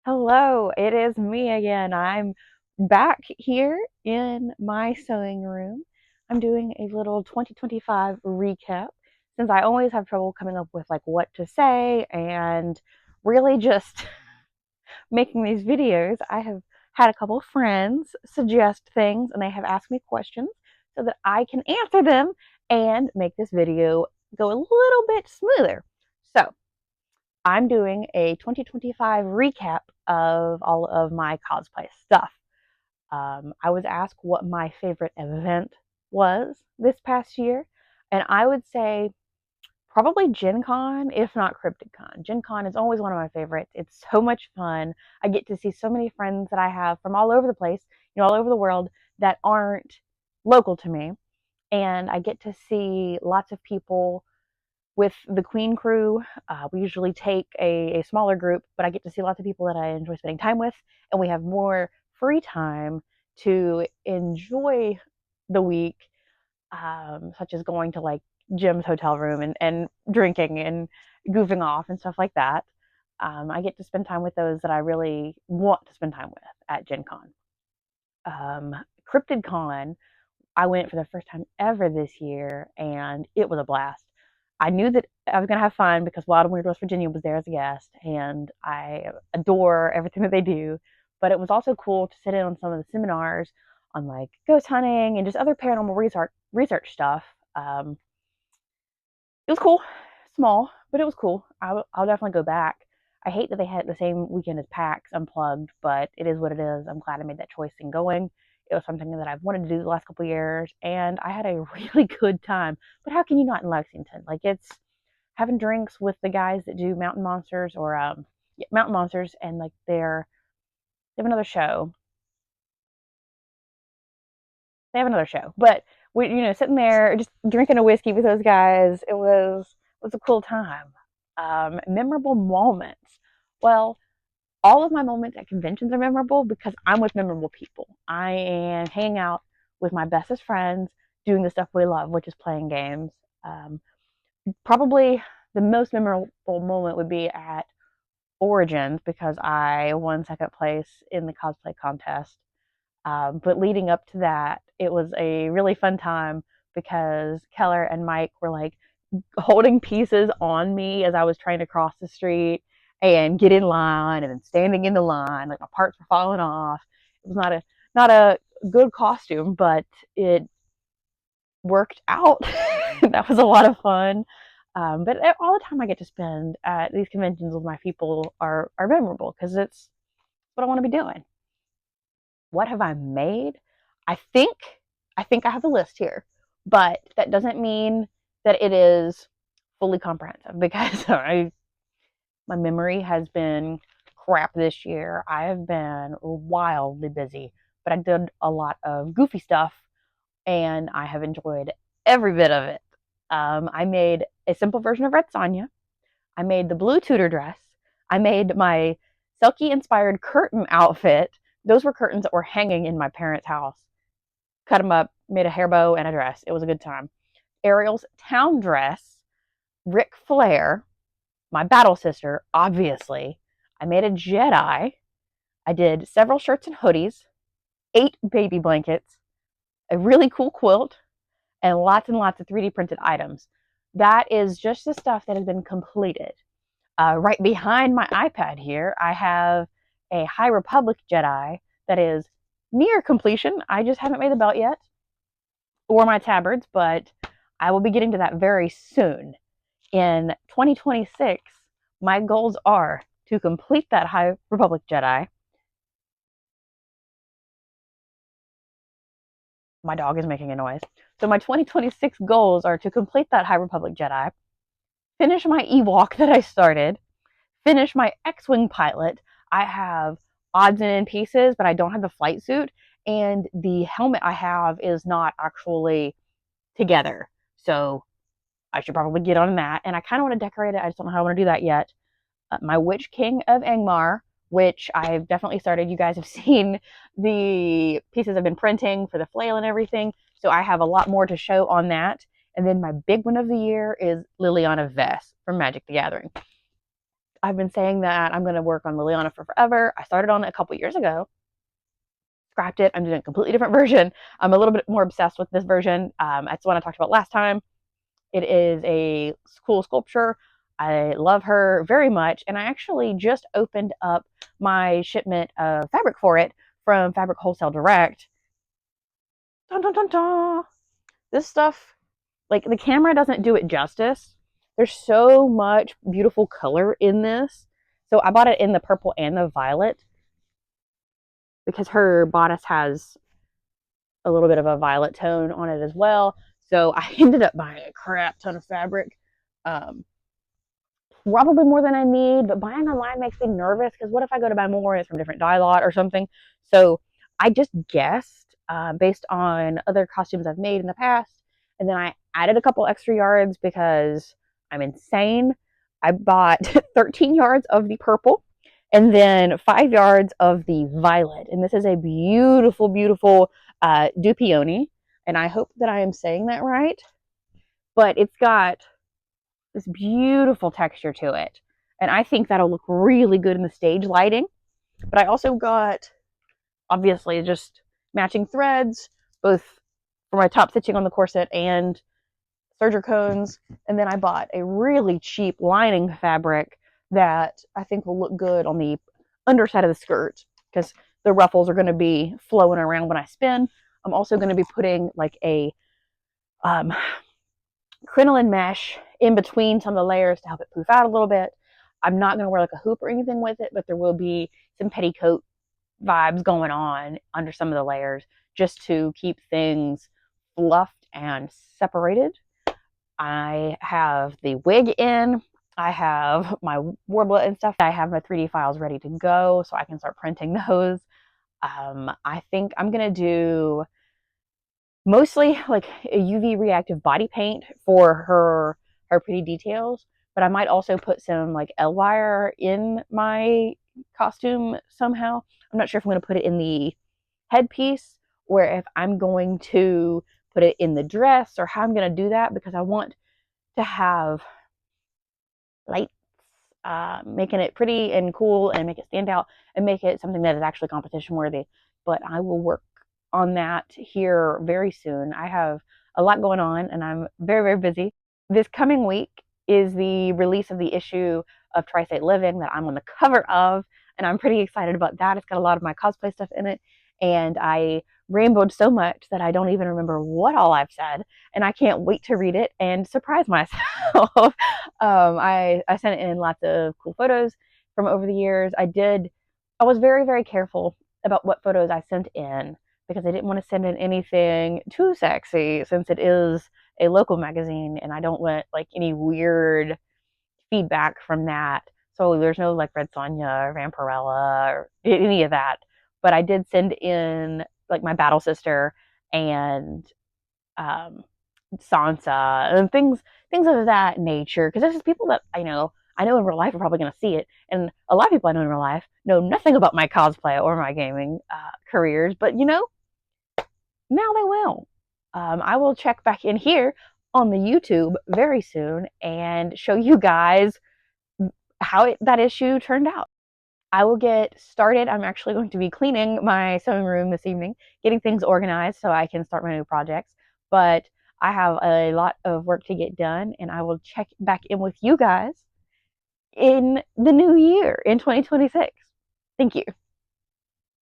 Hello, it is me again. I'm back here in my sewing room. I'm doing a little 2025 recap since I always have trouble coming up with like what to say and really just making these videos. I have had a couple of friends suggest things and they have asked me questions so that I can answer them and make this video go a little bit smoother. So, I'm doing a 2025 recap of all of my cosplay stuff. I was asked what my favorite event was this past year, and I would say probably Gen Con, if not Cryptid Con. Gen Con is always one of my favorites. It's so much fun. I get to see so many friends that I have from all over the place, all over the world that aren't local to me. And I get to see lots of people with the Queen crew. We usually take a smaller group, but I get to see lots of people that I enjoy spending time with, and we have more free time to enjoy the week, such as going to like Jim's hotel room and drinking and goofing off and stuff like that. I get to spend time with those that I really want to spend time with at Gen Con. Um, Cryptid Con, I went for the first time ever this year, and it was a blast. I knew that I was gonna have fun because Wild and Weird West Virginia was there as a guest, and I adore everything that they do. But it was also cool to sit in on some of the seminars on like ghost hunting and just other paranormal research stuff. It was cool, small, but it was cool. I'll definitely go back. I hate that they had the same weekend as PAX Unplugged, but it is what it is. I'm glad I made that choice in going. It was something that I've wanted to do the last couple of years, and I had a really good time. But how can you not in Lexington? Like it's having drinks with the guys that do Mountain Monsters or yeah, Mountain Monsters, and like they have another show. They have another show, but we sitting there just drinking a whiskey with those guys. It was a cool time. Memorable moments. Well, all of my moments at conventions are memorable because I'm with memorable people. I am hanging out with my bestest friends, doing the stuff we love, which is playing games. Um, Probably the most memorable moment would be at Origins because I won second place in the cosplay contest. But leading up to that, it was a really fun time because Keller and Mike were like holding pieces on me as I was trying to cross the street and get in line and then standing in the line. Like my parts were falling off. It was not a good costume, but it worked out. That was a lot of fun. But all the time I get to spend at these conventions with my people are memorable because it's what I want to be doing. What have I made? I think I think I have a list here, but that doesn't mean that it is fully comprehensive because my memory has been crap this year. I have been wildly busy, but I did a lot of goofy stuff and I have enjoyed every bit of it. I made a simple version of Red Sonja. I made the blue Tudor dress. I made my Selkie inspired curtain outfit. Those were curtains that were hanging in my parents' house. Cut them up, made a hair bow and a dress. It was a good time. Ariel's town dress, Ric Flair, my battle sister, obviously. I made a Jedi. I did several shirts and hoodies, 8 baby blankets, a really cool quilt, and lots of 3D printed items. That is just the stuff that has been completed. Right behind my iPad here, I have a High Republic Jedi that is near completion. I just haven't made the belt yet or my tabards, but I will be getting to that very soon. In 2026, my goals are to complete that High Republic Jedi. My dog is making a noise. So my 2026 goals are to complete that High Republic Jedi, finish my Ewok that I started, finish my X-Wing pilot. I have odds and end pieces, but I don't have the flight suit, and the helmet I have is not actually together. So I should probably get on that. And I kind of want to decorate it. I just don't know how I want to do that yet. My Witch King of Angmar, which I've definitely started. You guys have seen the pieces I've been printing for the flail and everything. So I have a lot more to show on that. And then my big one of the year is Liliana Vess from Magic the Gathering. I've been saying that I'm going to work on Liliana for forever. I started on it a couple years ago, scrapped it. I'm doing a completely different version. I'm a little bit more obsessed with this version. That's the one I talked about last time. It is a cool sculpture. I love her very much. And I actually just opened up my shipment of fabric for it from Fabric Wholesale Direct. Dun, dun, dun, dun. This stuff, like, the camera doesn't do it justice. There's so much beautiful color in this. So I bought it in the purple and the violet because her bodice has a little bit of a violet tone on it as well. So I ended up buying a crap ton of fabric. Um, Probably more than I need, but buying online makes me nervous because what if I go to buy more and it's from a different dye lot or something? So I just guessed based on other costumes I've made in the past, and then I added a couple extra yards because I'm insane. I bought 13 yards of the purple and then 5 yards of the violet, and this is a beautiful, beautiful Dupioni, and I hope that I am saying that right, but it's got this beautiful texture to it. And I think that'll look really good in the stage lighting. But I also got, obviously, just matching threads, both for my top stitching on the corset and serger cones. And then I bought a really cheap lining fabric that I think will look good on the underside of the skirt because the ruffles are going to be flowing around when I spin. I'm also going to be putting like a um, crinoline mesh in between some of the layers to help it poof out a little bit. I'm not going to wear like a hoop or anything with it, but there will be some petticoat vibes going on under some of the layers just to keep things fluffed and separated. I have the wig in. I have my warbler and stuff. I have my 3D files ready to go so I can start printing those. I think I'm going to do mostly like a UV reactive body paint for her pretty details, but I might also put some like L wire in my costume somehow. I'm not sure if I'm going to put it in the headpiece or if I'm going to put it in the dress or how I'm going to do that because I want to have lights making it pretty and cool and make it stand out and make it something that is actually competition worthy. But I will work on that here very soon. I have a lot going on and I'm very, very busy. This coming week is the release of the issue of Tri-State Living that I'm on the cover of, and I'm pretty excited about that. It's got a lot of my cosplay stuff in it, and I rainbowed so much that I don't even remember what all I've said, and I can't wait to read it and surprise myself. I sent in lots of cool photos from over the years. I was very, very careful about what photos I sent in because I didn't want to send in anything too sexy since it is a local magazine and I don't want like any weird feedback from that. So there's no like Red Sonja or Vampirella or any of that. But I did send in like my battle sister and um, Sansa and things of that nature. Because there's just people that I know in real life are probably going to see it, and a lot of people I know in real life know nothing about my cosplay or my gaming careers. But now they will. I will check back in here on the YouTube very soon and show you guys how that issue turned out. I will get started. I'm actually going to be cleaning my sewing room this evening, getting things organized so I can start my new projects. But I have a lot of work to get done, and I will check back in with you guys in the new year in 2026. Thank you.